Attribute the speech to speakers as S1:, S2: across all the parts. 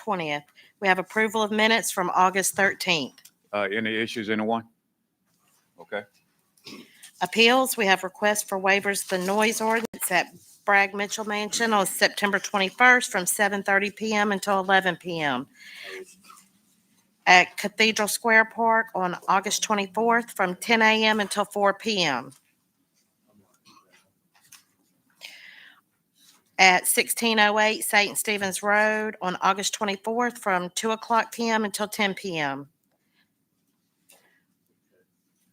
S1: 20th. We have approval of minutes from August 13th.
S2: Any issues, anyone? Okay.
S1: Appeals, we have requests for waivers of the noise ordinance at Bragg Mitchell Mansion on September 21st from 7:30 p.m. until 11 p.m. At Cathedral Square Park on August 24th from 10 a.m. until 4 p.m. At 1608 St. Stephen's Road on August 24th from 2 o'clock p.m. until 10 p.m.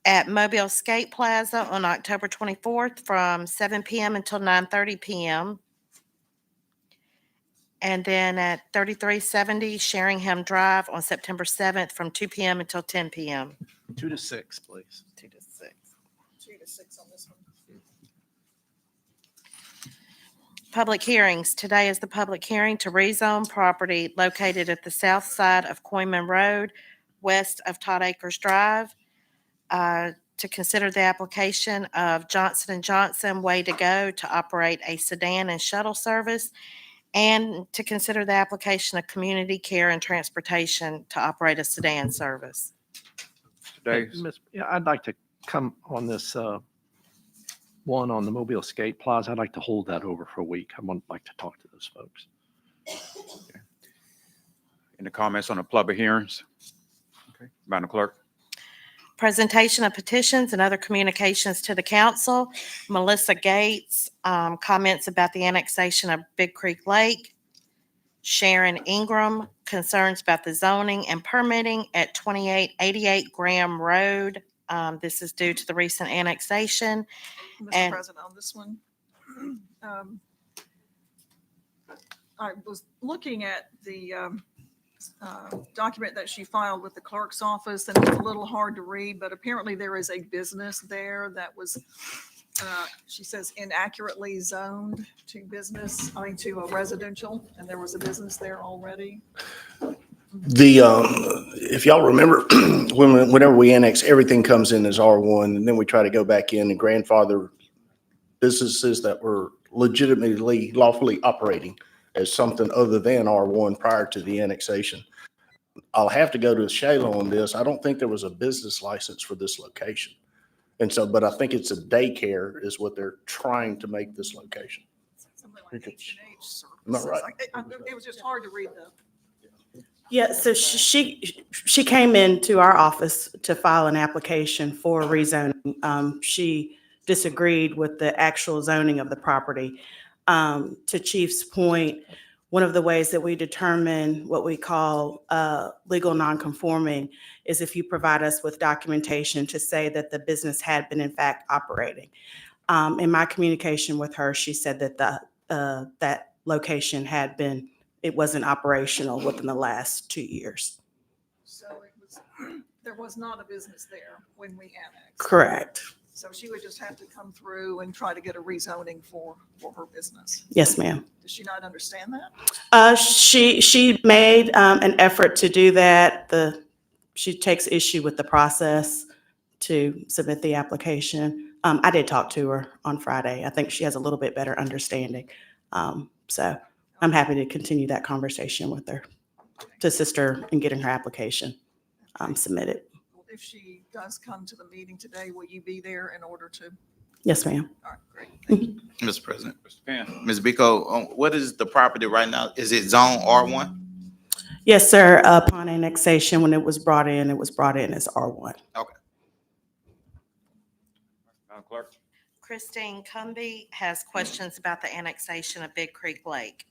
S1: At Mobile Skate Plaza on October 24th from 7 p.m. until 9:30 p.m. And then at 3370 Sheringham Drive on September 7th from 2 p.m. until 10 p.m.
S3: 2 to 6, please.
S1: 2 to 6.
S4: 2 to 6 on this one.
S1: Public hearings. Today is the public hearing to rezone property located at the south side of Coyman Road, west of Todd Acres Drive, to consider the application of Johnson & Johnson Way to Go to operate a sedan and shuttle service, and to consider the application of Community Care and Transportation to operate a sedan service.
S2: Today,
S3: Yeah, I'd like to come on this one on the Mobile Skate Plaza. I'd like to hold that over for a week. I would like to talk to those folks.
S2: any comments on the public hearings? Okay, Madam Clerk.
S1: Presentation of petitions and other communications to the council. Melissa Gates, comments about the annexation of Big Creek Lake. Sharon Ingram, concerns about the zoning and permitting at 2888 Graham Road. This is due to the recent annexation.
S4: Mr.
S1: And-
S4: President, on this one, I was looking at the document that she filed with the clerk's office, and it's a little hard to read, but apparently there is a business there that was, she says, inaccurately zoned to to a residential, and there was a business there already.
S5: If y'all remember, whenever we annex, everything comes in as R1, and then we try to go back in and grandfather businesses that were legitimately lawfully operating as something other than R1 prior to the annexation. I'll have to go to Shayla on this. I don't think there was a business license for this location. And so, but I think it's a daycare is what they're trying to make this location.
S4: Something like H&H services.
S5: Am I right?
S4: It was just hard to read the.
S6: Yeah, so she came into our office to file an application for rezoning. She disagreed with the actual zoning of the property. To Chief's point, one of the ways that we determine what we call legal nonconforming is if you provide us with documentation to say that the business had been in fact operating. In my communication with her, she said that that location it wasn't operational within the last 2 years.
S4: So there was not a business there when we annexed.
S6: Correct.
S4: So she would just have to come through and try to get a rezoning for her business.
S6: Yes, ma'am.
S4: Does she not understand that?
S6: She made an effort to do that. She takes issue with the process to submit the application. I did talk to her on Friday. I think she has a little bit better understanding. So I'm happy to continue that conversation with her to assist her in getting her application submitted.
S4: If she does come to the meeting today, will you be there in order to?
S6: Yes, ma'am.
S4: All right, great. Thank you.
S7: Mr. President.
S2: Mr. Penn.
S7: Ms. Biko, what is the property right now? Is it zone R1?
S6: Yes, sir. Upon annexation, when it was brought in as R1.
S2: Madam Clerk.
S1: Christine Cumby has questions about the annexation of Big Creek Lake.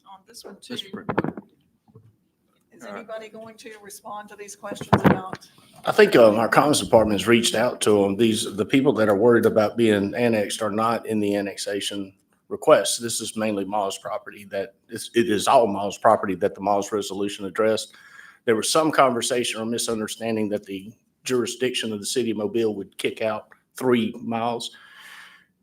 S4: On this one too,
S3: Mr. President.
S4: is anybody going to respond to these questions about?
S5: I think our commerce department has reached out to them. The people that are worried about being annexed are not in the annexation request. This is mainly Miles property it is all Miles property that the Miles resolution addressed. There was some conversation or misunderstanding that the jurisdiction of the city of Mobile would kick out 3 miles.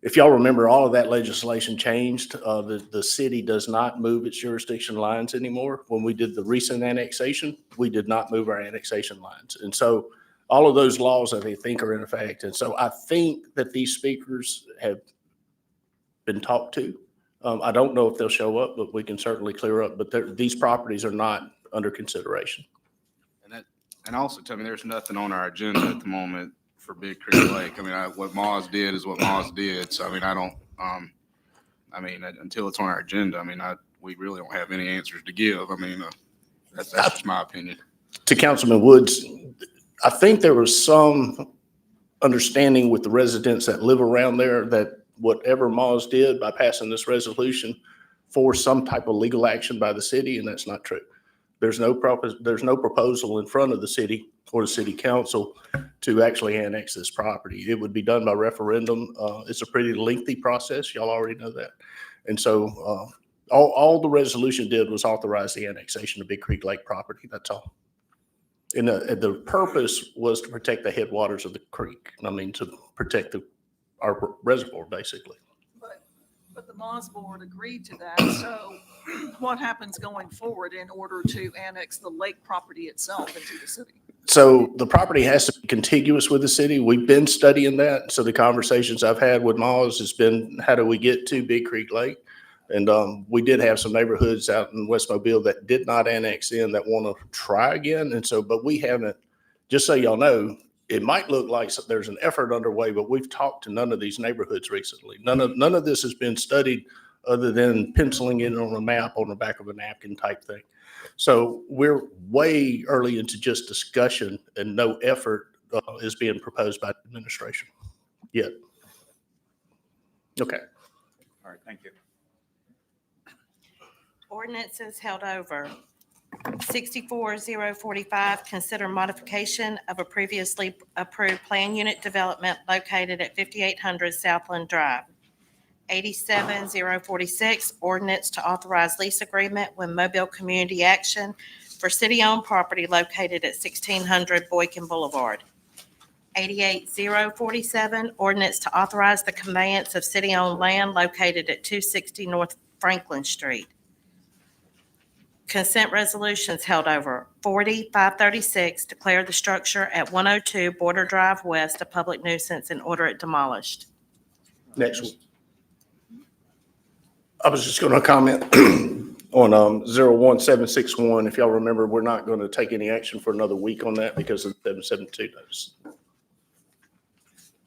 S5: If y'all remember, all of that legislation changed. The city does not move its jurisdiction lines anymore. When we did the recent annexation, we did not move our annexation lines. And so all of those laws, I think, are in effect. And so I think that these speakers have been talked to. I don't know if they'll show up, but we can certainly clear up, but these properties are not under consideration.
S8: And also, tell me, there's nothing on our agenda at the moment for Big Creek Lake. I mean, what Moz did is what Moz did. So, I mean, I don't, until it's on our agenda, we really don't have any answers to give. I mean, that's just my opinion.
S5: To Councilman Woods, I think there was some understanding with the residents that live around there that whatever Moz did by passing this resolution for some type of legal action by the city, and that's not true. There's no proposal in front of the city or the city council to actually annex this property. It would be done by referendum. It's a pretty lengthy process. Y'all already know that. And so all the resolution did was authorize the annexation of Big Creek Lake property. That's all. And the purpose was to protect the headwaters of the creek. I mean, to protect our reservoir, basically.
S4: But the Moz board agreed to that. So what happens going forward in order to annex the lake property itself into the city?
S5: So the property has to be contiguous with the city. We've been studying that. So the conversations I've had with Moz has been, how do we get to Big Creek Lake? And we did have some neighborhoods out in West Mobile that did not annex in that want to try again. And so, but we haven't, just so y'all know, it might look like there's an effort underway, but we've talked to none of these neighborhoods recently. None of this has been studied other than penciling it on a map on the back of a napkin type thing. So we're way early into just discussion, and no effort is being proposed by the administration yet. Okay.
S2: All right, thank you.
S1: Ordinances held over. 64045, consider modification of a previously approved plan unit development located at 5800 Southland Drive. 87046, ordinance to authorize lease agreement with Mobile Community Action for city-owned property located at 1600 Boykin Boulevard. 88047, ordinance to authorize the conveyance of city-owned land located at 260 North Franklin Street. Consent resolutions held over. 40536, declare the structure at 102 Border Drive West a public nuisance and order it demolished.
S5: Next one. I was just going to comment on 01761. If y'all remember, we're not going to take any action for another week on that because of the 772 notice.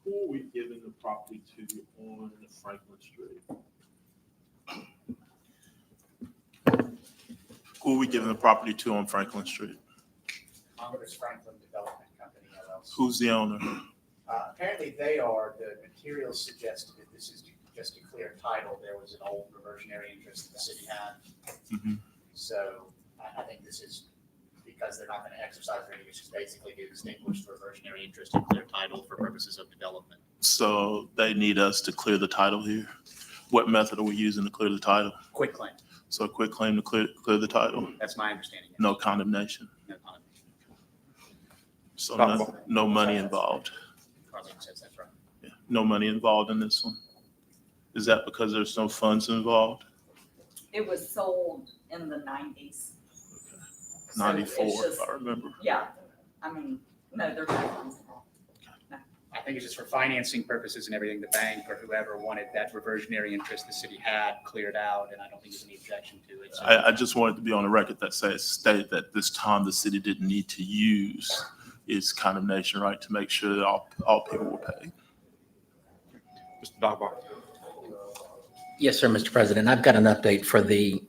S9: Who are we giving the property to on Franklin Street? Who are we giving the property to on Franklin Street?
S10: Congress Franklin Development Company LLC.
S9: Who's the owner?
S10: Apparently they are, the materials suggested that this is just to clear title. There was an old reversionary interest the city had.
S9: Mhm.
S10: So I think this is because they're not going to exercise their use, it's basically to extinguish the reversionary interest and clear title for purposes of development.
S9: So they need us to clear the title here. What method are we using to clear the title?
S10: Quick claim.
S9: So a quick claim to clear the title,
S10: That's my understanding.
S9: no condemnation,
S10: No condemnation.
S9: so no money involved.
S10: Carlene says that's right.
S9: Yeah, no money involved in this one. Is that because there's no funds involved?
S11: It was sold in the 90s. So
S9: 94,
S11: it's just-
S9: if I remember.
S11: Yeah, I mean, no, there's no funds involved.
S10: I think it's just for financing purposes and everything, the bank or whoever wanted that reversionary interest the city had cleared out, and I don't think there's any objection to it. So
S9: I just wanted to be on the record that stated that this time the city didn't need to use its condemnation right to make sure that all people were paid.
S2: Mr. Dogbar.
S12: Yes, sir, Mr. President. I've got an update for the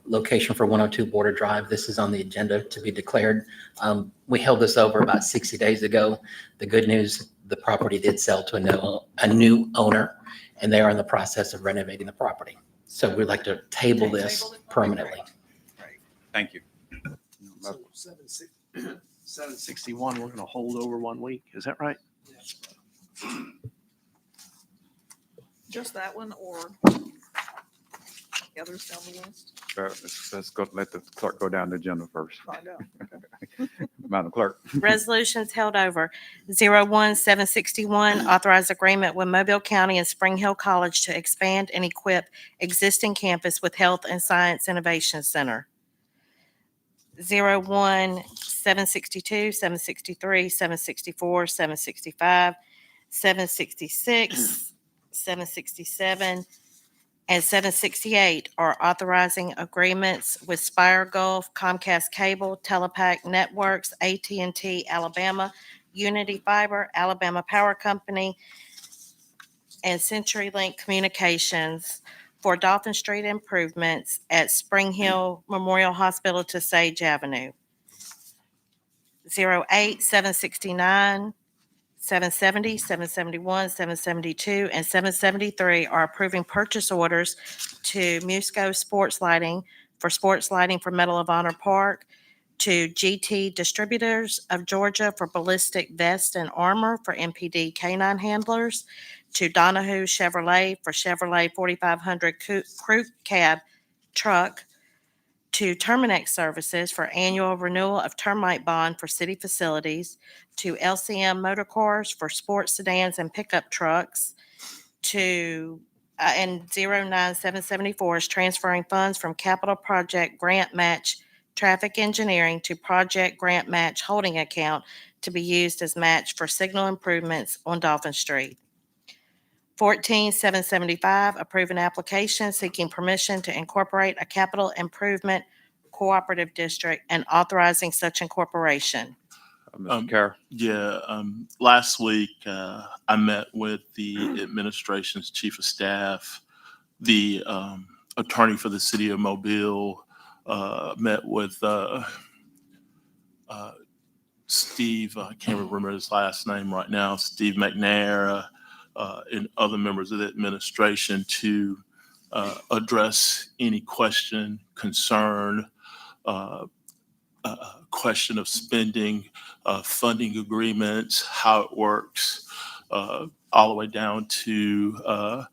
S12: location for 102 Border Drive. This is on the agenda to be declared. We held this over about 60 days ago. The good news, the property did sell to a new owner, and they are in the process of renovating the property. So we'd like to table this permanently.
S2: Thank you.
S3: So 761, we're going to hold over 1 week. Is that right?
S4: Just that one or the others down the list?
S2: Let's go, let the clerk go down the agenda first.
S4: Find out.
S2: Madam Clerk.
S1: Resolutions held over. 01761, authorize agreement with Mobile County and Spring Hill College to expand and equip existing campus with Health and Science Innovation Center. 01762, 763, 764, 765, 766, 767, And 768 are authorizing agreements with Spire Gulf, Comcast Cable, Telepac Networks, AT&T Alabama, Unity Fiber, Alabama Power Company, and CenturyLink Communications for Dolphin Street improvements at Spring Hill Memorial Hospital to Sage Avenue. 08, 769, 770, 771, 772, and 773 are approving purchase orders to Musco Sports Lighting for Medal of Honor Park, to GT Distributors of Georgia for ballistic vest and armor for MPD canine handlers, to Donahue Chevrolet for Chevrolet 4500 crew cab truck, to Terminex Services for annual renewal of termite bond for city facilities, to LCM Motor Cars for sports sedans and pickup trucks, and 09774 is transferring funds from capital project grant match traffic engineering to project grant match holding account to be used as match for signal improvements on Dolphin Street. 14775, approve an application seeking permission to incorporate a capital improvement cooperative district and authorizing such incorporation.
S2: Mr. Carroll.
S9: Yeah, last week, I met with the administration's chief of staff, the attorney for the city of Mobile, met with Steve, I can't remember his last name right now, Steve McNair, and other members of the administration to address any question, concern, question of spending, funding agreements, how it works, all the way down to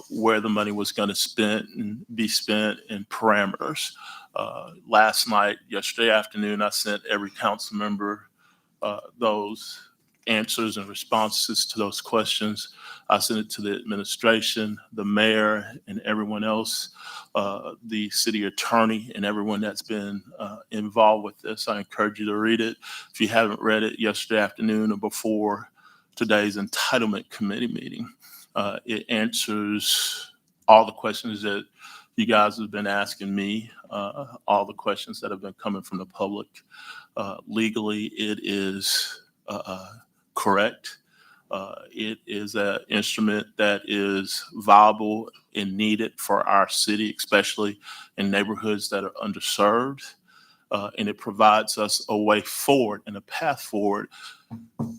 S9: where the money was going to be spent and parameters. Last night, yesterday afternoon, I sent every council member those answers and responses to those questions. I sent it to the administration, the mayor, and everyone else, the city attorney, and everyone that's been involved with this. I encourage you to read it. If you haven't read it yesterday afternoon or before today's entitlement committee meeting, it answers all the questions that you guys have been asking me, all the questions that have been coming from the public. Legally, it is correct. It is an instrument that is viable and needed for our city, especially in neighborhoods that are underserved. And it provides us a way forward and a path forward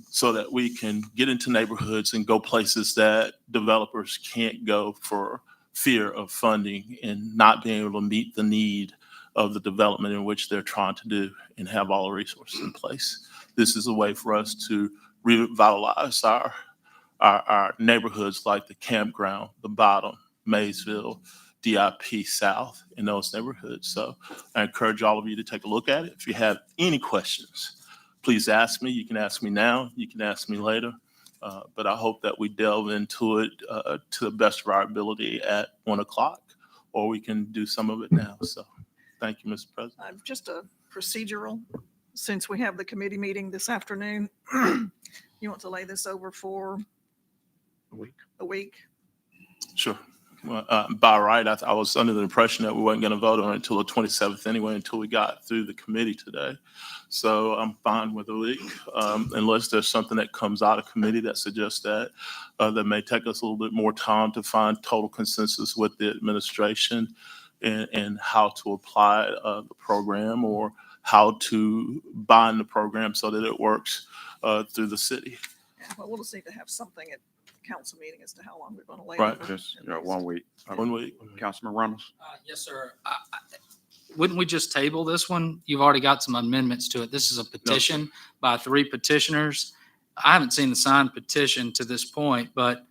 S9: so that we can get into neighborhoods and go places that developers can't go for fear of funding and not being able to meet the need of the development in which they're trying to do and have all the resources in place. This is a way for us to revitalize our neighborhoods like the Campground, the Bottom, Maysville, DIP South, in those neighborhoods. So I encourage all of you to take a look at it. If you have any questions, please ask me. You can ask me now. You can ask me later. But I hope that we delve into it to the best of our ability at 1 o'clock, or we can do some of it now. So thank you, Mr. President.
S4: Just a procedural, since we have the committee meeting this afternoon, you want to lay this over for a week?
S9: Sure. Well, by right, I was under the impression that we weren't going to vote on it until the 27th anyway, until we got through the committee today. So I'm fine with a week, unless there's something that comes out of committee that suggests that may take us a little bit more time to find total consensus with the administration and how to apply the program or how to bind the program so that it works through the city.
S4: Yeah, well, we'll just need to have something at council meeting as to how long we're going to lay
S9: Right.
S4: over.
S2: Just 1 week.
S9: 1 week.
S2: Councilman Reynolds.
S13: Yes, sir. Wouldn't we just table this one? You've already got some amendments to it. This is a petition by 3 petitioners. I haven't seen the signed petition to this point, but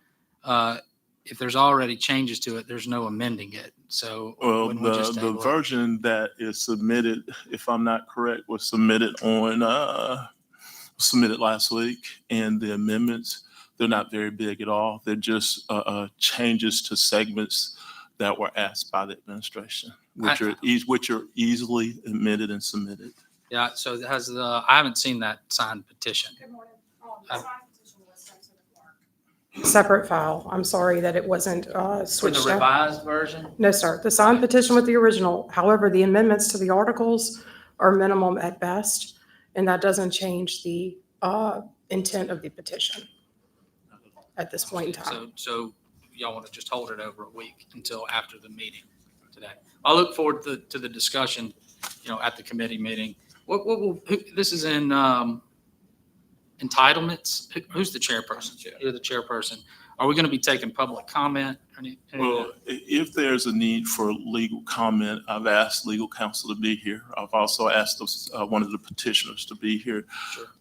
S13: if there's already changes to it, there's no amending it. So
S9: Well,
S13: wouldn't we just
S9: the
S13: table it?
S9: version that is submitted, if I'm not correct, was submitted last week, and the amendments, they're not very big at all. They're just changes to segments that were asked by the administration, which are easily admitted and submitted.
S13: Yeah, so it has I haven't seen that signed petition.
S11: Good morning.
S13: Uh,
S11: The signed petition was sent to the clerk.
S14: separate file. I'm sorry that it wasn't
S13: For the
S14: switched up.
S13: revised version?
S14: No, sir. The signed petition with the original. However, the amendments to the articles are minimum at best, and that doesn't change the intent of the petition at this point in time.
S13: So y'all want to just hold it over a week until after the meeting today? I look forward to the discussion, at the committee meeting. This is in entitlements. Who's the chairperson? You're the chairperson. Are we going to be taking public comment?
S9: Well, if there's a need for legal comment, I've asked legal counsel to be here. I've also asked one of the petitioners to be here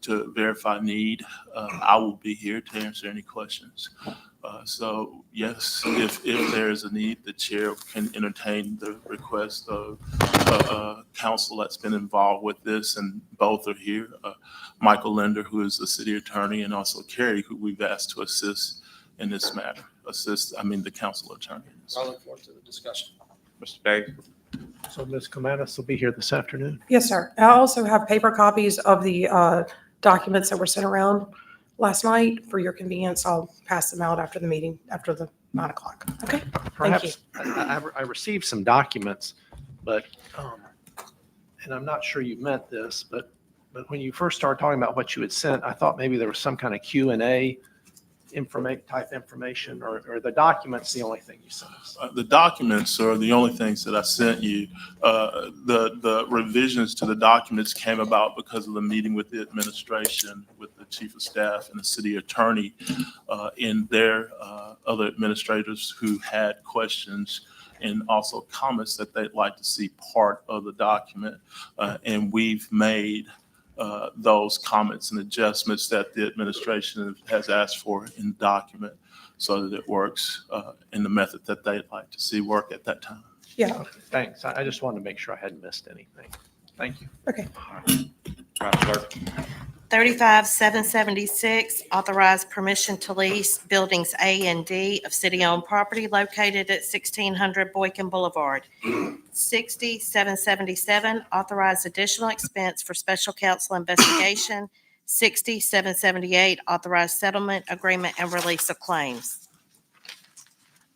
S9: to verify need. I will be here to answer any questions. So yes, if there is a need, the chair can entertain the request of counsel that's been involved with this, and both are here. Michael Linder, who is the city attorney, and also Carrie, who we've asked to assist in this matter. The council attorney.
S13: I look forward to the discussion.
S2: Mr. Davis?
S3: So Ms. Comanis will be here this afternoon.
S14: Yes, sir. I also have paper copies of the documents that were sent around last night. For your convenience, I'll pass them out after the meeting, after the 9 o'clock. Okay? Thank you.
S3: Perhaps I received some documents, but, and I'm not sure you meant this, but when you first started talking about what you had sent, I thought maybe there was some kind of Q&A type information, or the documents the only thing you sent us?
S9: The documents are the only things that I sent you. The revisions to the documents came about because of the meeting with the administration, with the chief of staff and the city attorney, and their other administrators who had questions and also comments that they'd like to see part of the document. And we've made those comments and adjustments that the administration has asked for in the document so that it works in the method that they'd like to see work at that time.
S14: Yeah.
S3: Okay, thanks. I just wanted to make sure I hadn't missed anything. Thank you.
S14: Okay.
S2: Madam Clerk?
S1: 35776, authorized permission to lease buildings A and D of city-owned property located at 1600 Boykin Boulevard. 60777, authorized additional expense for special counsel investigation. 60778, authorized settlement agreement and release of claims.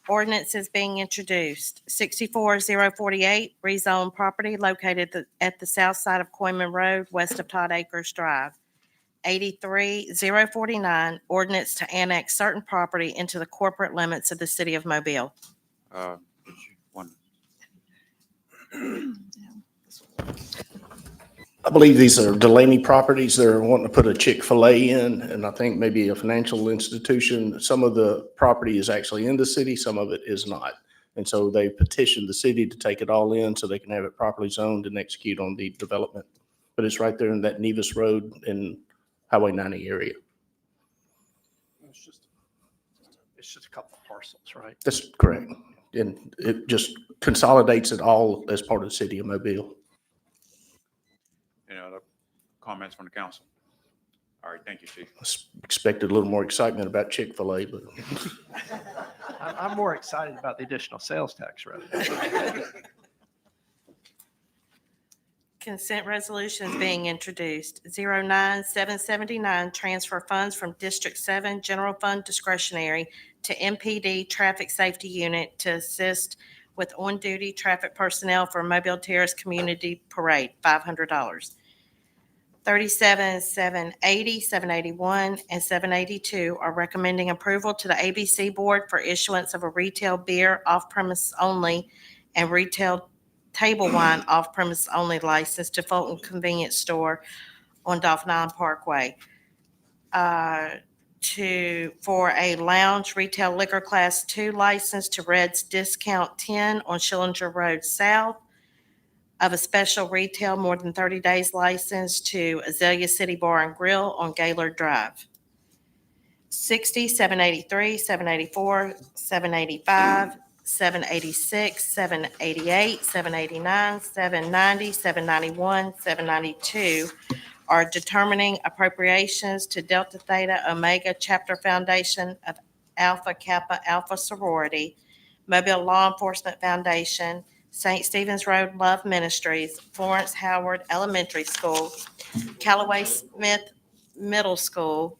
S1: Ordinance is being introduced. 64048, rezone property located at the south side of Coyman Road, west of Todd Acres Drive. 83049, ordinance to annex certain property into the corporate limits of the city of Mobile.
S2: Did you want-
S5: I believe these are Delaney properties. They're wanting to put a Chick-fil-A in, and I think maybe a financial institution. Some of the property is actually in the city, some of it is not. And so they petitioned the city to take it all in so they can have it properly zoned and execute on the development. But it's right there in that Nevis Road in Highway 90 area.
S3: It's just a couple of parcels, right?
S5: That's correct. And it just consolidates it all as part of the city of Mobile.
S2: Any other comments from the council? All right, thank you, Chief.
S5: Expected a little more excitement about Chick-fil-A, but
S3: I'm more excited about the additional sales tax revenue.
S1: Consent resolutions being introduced. 09779, transfer funds from District 7 General Fund discretionary to MPD Traffic Safety Unit to assist with on-duty traffic personnel for Mobile Terrace Community Parade, $500. 37780, 781, and 782 are recommending approval to the ABC Board for issuance of a retail beer off-premise only and retail table wine off-premise only license to Fulton Convenience Store on Dolphin Island Parkway. For a lounge retail liquor class 2 license to Red's Discount 10 on Schillinger Road South. Of a special retail more than 30 days license to Azalea City Bar and Grill on Gaylord Drive. 60, 783, 784, 785, 786, 788, 789, 790, 791, 792 are determining appropriations to Delta Theta Omega Chapter Foundation of Alpha Kappa Alpha Sorority, Mobile Law Enforcement Foundation, St. Stephen's Road Love Ministries, Florence Howard Elementary School, Callaway Smith Middle School,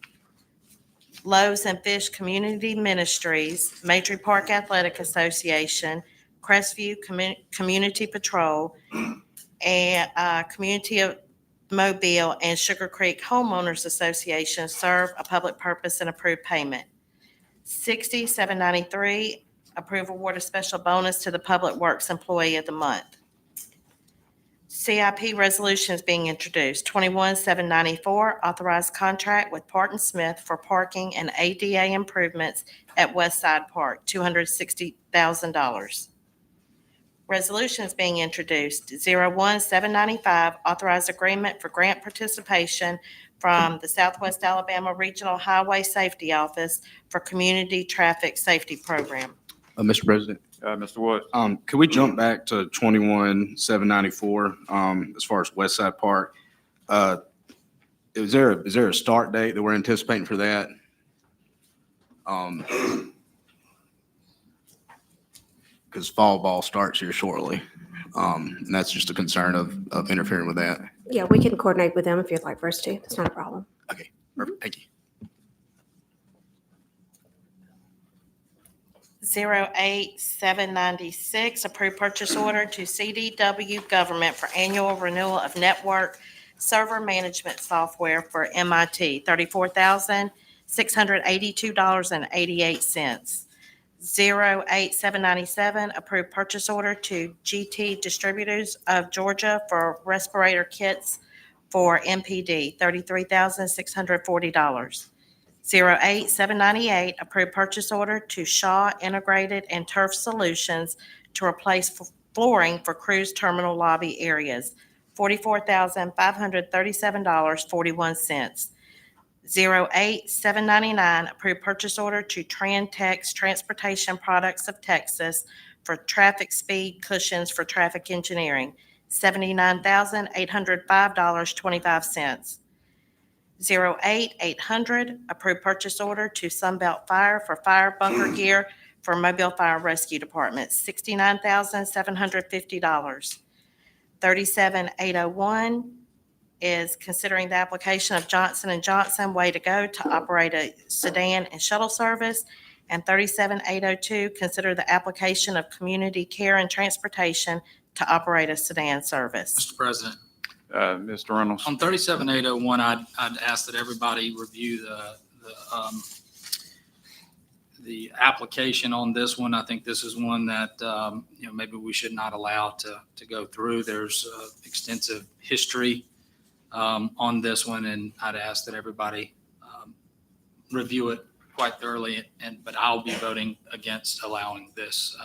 S1: Loaves and Fish Community Ministries, Matry Park Athletic Association, Crestview Community Patrol, and Community of Mobile and Sugar Creek Homeowners Association serve a public purpose and approve payment. 793, approve award of special bonus to the Public Works Employee of the Month. CIP resolution is being introduced. 794, authorized contract with Parton Smith for parking and ADA improvements at West Side Park, $260,000. Resolution is being introduced. 795, authorized agreement for grant participation from the Southwest Alabama Regional Highway Safety Office for Community Traffic Safety Program.
S8: Mr. President,
S2: Mr. Woods.
S8: could we jump back to 21,794, as far as West Side Park? Is there a start date that we're anticipating for that? Because fall ball starts here shortly. And that's just a concern of interfering with that.
S15: Yeah, we can coordinate with them if you'd like for us to. That's not a problem.
S8: Okay, perfect. Thank you.
S1: 796, approved purchase order to CDW Government for annual renewal of network server management software for MIT, $34,682.88. 797, approved purchase order to GT Distributors of Georgia for respirator kits for MPD, $33,640. 798, approved purchase order to Shaw Integrated and Turf Solutions to replace flooring for cruise terminal lobby areas, $44,537.41. 799, approved purchase order to Trantex Transportation Products of Texas for traffic speed cushions for traffic engineering, $79,805.25. 800, approved purchase order to Sunbelt Fire for fire bunker gear for Mobile Fire Rescue Department, $69,750. 37801 is considering the application of Johnson & Johnson Way to Go to operate a sedan and shuttle service. And 37802, consider the application of Community Care and Transportation to operate a sedan service.
S13: Mr. President,
S2: Mr. Reynolds.
S13: on 37801, I'd ask that everybody review the application on this one. I think this is one that, maybe we should not allow to go through. There's extensive history on this one, and I'd ask that everybody review it quite thoroughly. But I'll be voting against allowing this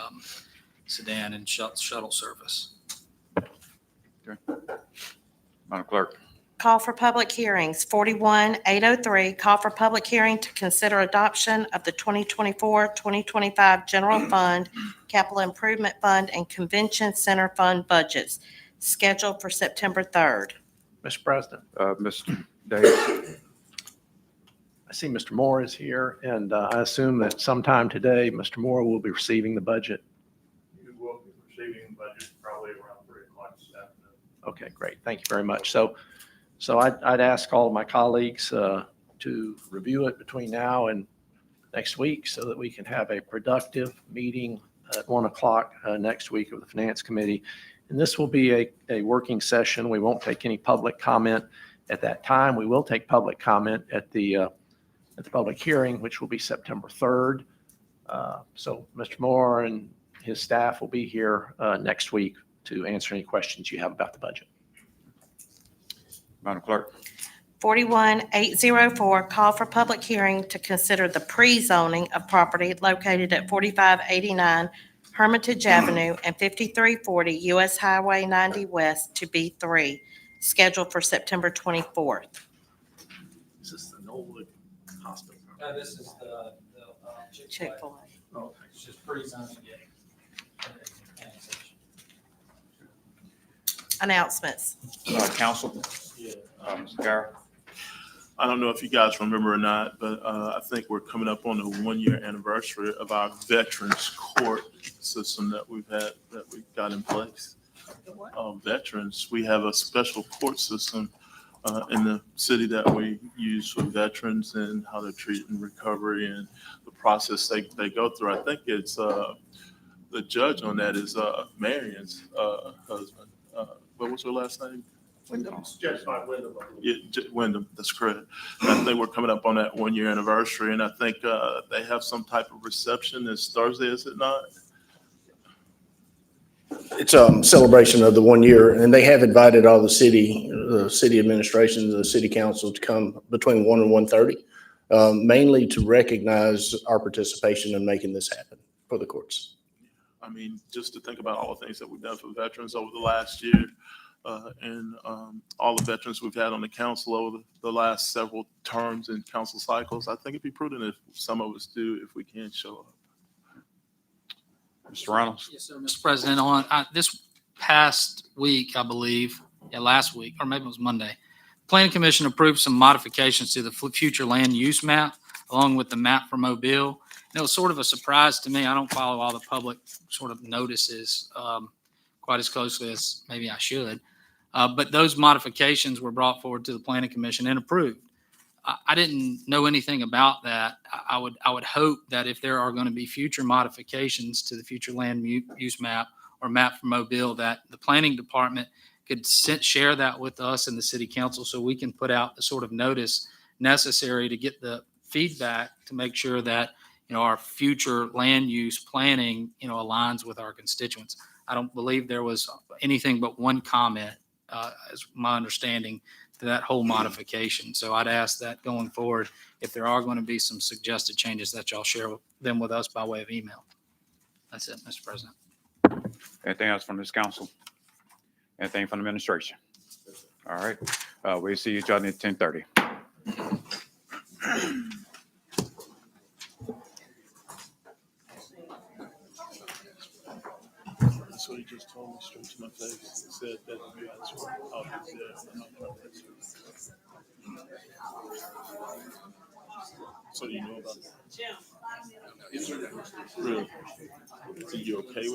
S13: sedan and shuttle service.
S2: Madam Clerk.
S1: Call for public hearings. 41803, call for public hearing to consider adoption of the 2024-2025 General Fund, Capital Improvement Fund, and Convention Center Fund budgets, scheduled for September 3rd.
S3: Mr. President,
S2: Mr. Davis.
S3: I see Mr. Moore is here, and I assume that sometime today, Mr. Moore will be receiving the budget.
S9: You will be receiving the budget probably around 3 o'clock this afternoon.
S3: Okay, great. Thank you very much. So I'd ask all of my colleagues to review it between now and next week so that we can have a productive meeting at 1 o'clock next week of the Finance Committee. And this will be a working session. We won't take any public comment at that time. We will take public comment at the public hearing, which will be September 3rd. So Mr. Moore and his staff will be here next week to answer any questions you have about the budget.
S2: Madam Clerk.
S1: 41804, call for public hearing to consider the pre-zoning of property located at 4589 Hermitage Avenue and 5340 US Highway 90 West to B3, scheduled for September 24th.
S3: Is this the Knollwood Hospital?
S13: No, this is the
S1: Chick-fil-A.
S3: Oh,
S13: It's just pre-zoning it.
S1: Announcements.
S2: Council. Mr. Garrett.
S9: I don't know if you guys remember or not, but I think we're coming up on the 1-year anniversary of our veterans court system that we've got in place. Veterans, we have a special court system in the city that we use for veterans and how to treat and recovery and the process they go through. I think it's the judge on that is Marion's husband. What was her last name?
S4: Wyndham.
S9: Yeah, Wyndham, that's correct. And I think we're coming up on that 1-year anniversary, and I think they have some type of reception this Thursday, is it not?
S5: It's a celebration of the 1 year, and they have invited all the city administration, the city council to come between 1 and 1:30, mainly to recognize our participation in making this happen for the courts.
S9: I mean, just to think about all the things that we've done for veterans over the last year, and all the veterans we've had on the council over the last several terms and council cycles, I think it'd be prudent if some of us do, if we can show up.
S2: Mr. Reynolds?
S13: Yes, sir, Mr. President, this past week, I believe, last week, or maybe it was Monday, Planning Commission approved some modifications to the future land use map, along with the map for Mobile. And it was sort of a surprise to me. I don't follow all the public sort of notices quite as closely as maybe I should. But those modifications were brought forward to the Planning Commission and approved. I didn't know anything about that. I would hope that if there are going to be future modifications to the future land use map or map for Mobile, that the planning department could share that with us and the city council so we can put out the sort of notice necessary to get the feedback to make sure that, our future land use planning, aligns with our constituents. I don't believe there was anything but one comment, as my understanding, to that whole modification. So I'd ask that going forward, if there are going to be some suggested changes, that y'all share them with us by way of email. That's it, Mr. President.
S2: Anything else from this council? Anything from the administration? All right. We'll see each other at 10:30.
S9: So he just told me straight to my face, he said that you guys were out there. So you know about it? Really? So you okay with it?